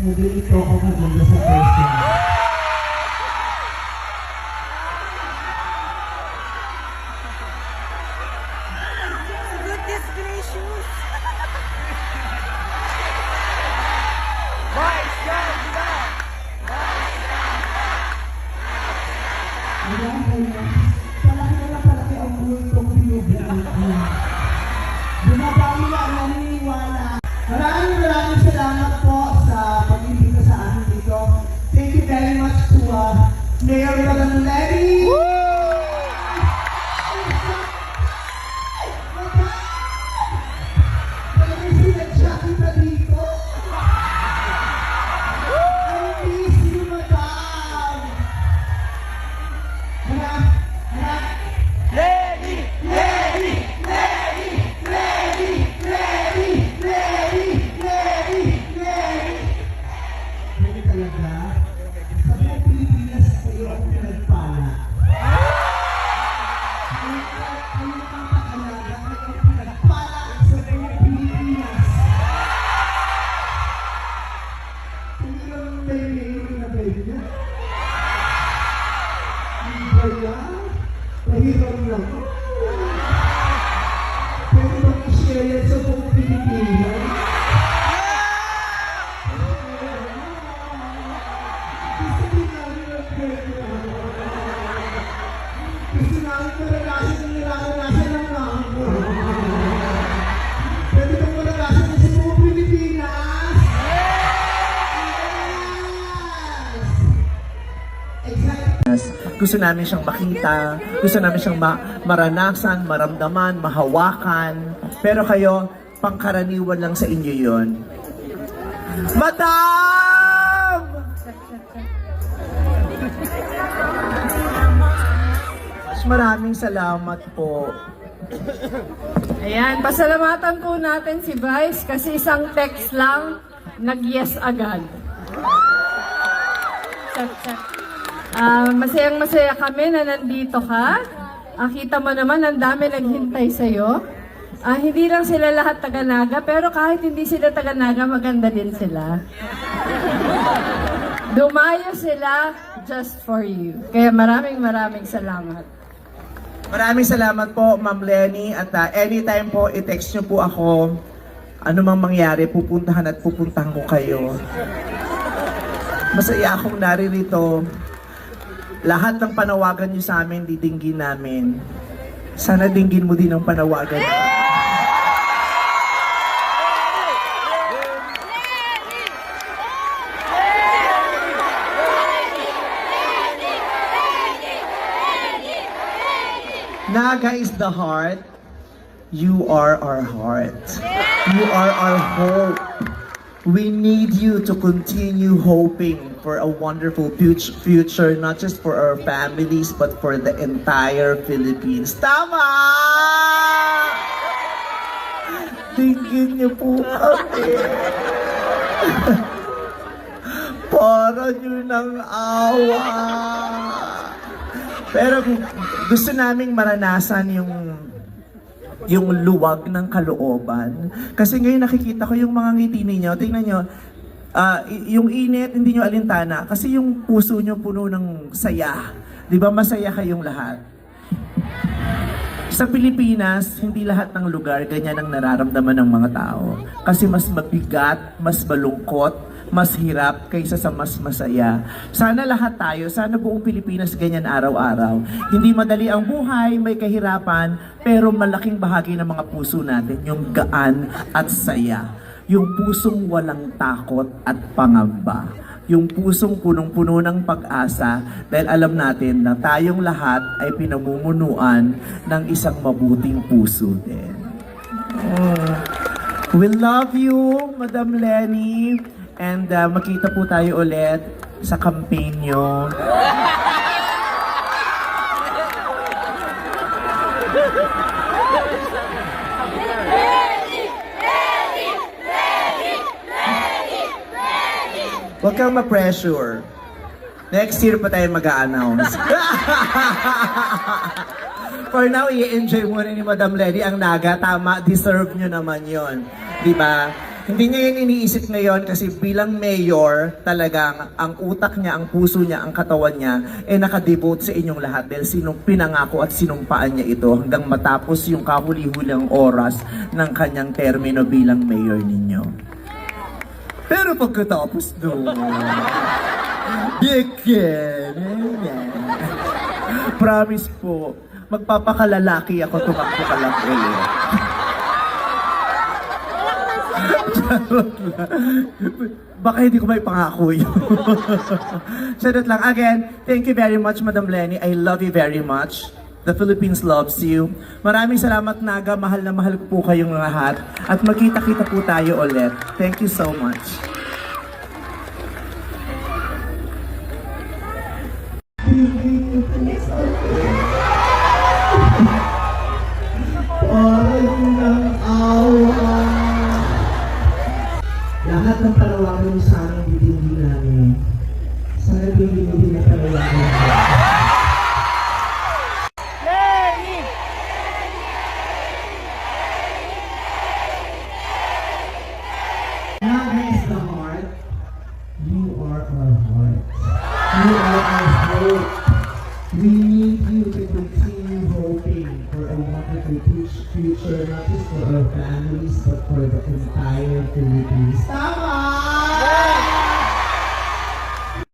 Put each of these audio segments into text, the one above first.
nag-iito ako maganda sa person. Goodness gracious! Palaki ang kultong pinubuan ko. Bumabali lang, naniniwala. Maraming salamat po sa pag-ibig sa akin dito. Thank you very much to Mayor Madam Lenny. Pahirap lang. Pwede bang i-share yan sa buong Pilipinas? Gusto namin maranasan ang nilalanasan ng mga. Pwede bang maranasan yan sa buong Pilipinas? Gusto namin siyang makita, gusto namin siyang maranasan, maramdaman, mahawakan. Pero kayo, pangkaraniwan lang sa inyo yon. Madam! Maraming salamat po. Ayan, pasalamatan po natin si Vice kasi isang text lang, nag-yes agad. Masayang-masaya kami na nandito ka. Kita mo naman, ang dami naghintay sa'yo. Hindi lang sila lahat taga-Naga, pero kahit hindi sila taga-Naga, maganda din sila. Dumayo sila just for you. Kaya maraming salamat. Maraming salamat po, Ma'am Lenny. At anytime po, i-text nyo po ako. Ano mang mangyari, pupuntahan ko kayo. Masaya akong naririto. Lahat ng panawagan nyo sa amin, didinggin namin. Sana dinggin mo din ang panawagan. Naga is the heart. You are our heart. You are our hope. We need you to continue hoping for a wonderful future, not just for our families, but for the entire Philippines. Tama! Tingin niyo po kami. Para niyo ng awa. Pero gusto naming maranasan yung luwag ng kalooban. Kasi ngayon nakikita ko yung mga ngiti ninyo. Tingnan nyo, yung init, hindi nyo alintana. Kasi yung puso nyo puno ng saya. Di ba masaya kayong lahat? Sa Pilipinas, hindi lahat ng lugar ganyan ang nararamdaman ng mga tao. Kasi mas mabigat, mas malungkot, mas hirap kaysa sa mas masaya. Sana lahat tayo, sana buong Pilipinas ganyan araw-araw. Hindi madali ang buhay, may kahirapan, pero malaking bahagi ng mga puso natin, yung gaan at saya. Yung pusong walang takot at pangamba. Yung pusong punong-puno ng pag-asa dahil alam natin na tayong lahat ay pinamumunuan ng isang mabuting puso din. We love you, Madam Lenny. And makita po tayo ulit sa campaign nyo. Huwag kang ma-pressure. Next year pa tayo mag-a-announce. For now, i-enjoy muna ni Madam Lenny ang Naga. Tama, deserve nyo naman yon, di ba? Hindi niya yan iniisip ngayon kasi bilang mayor, talagang ang utak niya, ang puso niya, ang katawan niya, nakadevote sa inyong lahat dahil sinong pinangako at sinumpaan niya ito hanggang matapos yung kahuli-huling oras ng kanyang termino bilang mayor ninyo. Pero pagkatapos doon, promise po, magpapakalalaki ako, tumakbo ka lang ulit. Charot lang. Baka hindi ko may pangako yun. Charot lang. Again, thank you very much, Madam Lenny. I love you very much. The Philippines loves you. Maraming salamat, Naga. Mahal na mahal po kayong lahat. At magkita-kita po tayo ulit. Thank you so much. Parang ng awa. Lahat ng palawakan mo sa amin, hindi namin. Sana hindi na palawakan mo. Love is the heart. You are our heart. You are our hope. We need you to continue hoping for a wonderful future, not just for our families, but for the entire Philippines. Tama!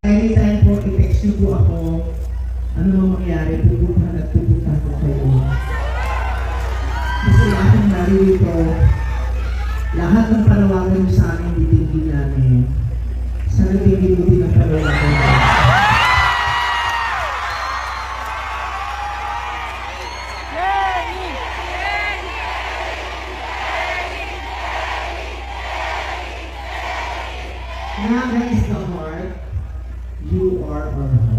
Anytime po, i-text niyo po ako, ano mang mangyari, pupunta ko kayo. Kasi aking narito, lahat ng panawagan niyo sa amin, hindi namin. Sana hindi ng panawagan niyo. Naga is the heart. You are our heart.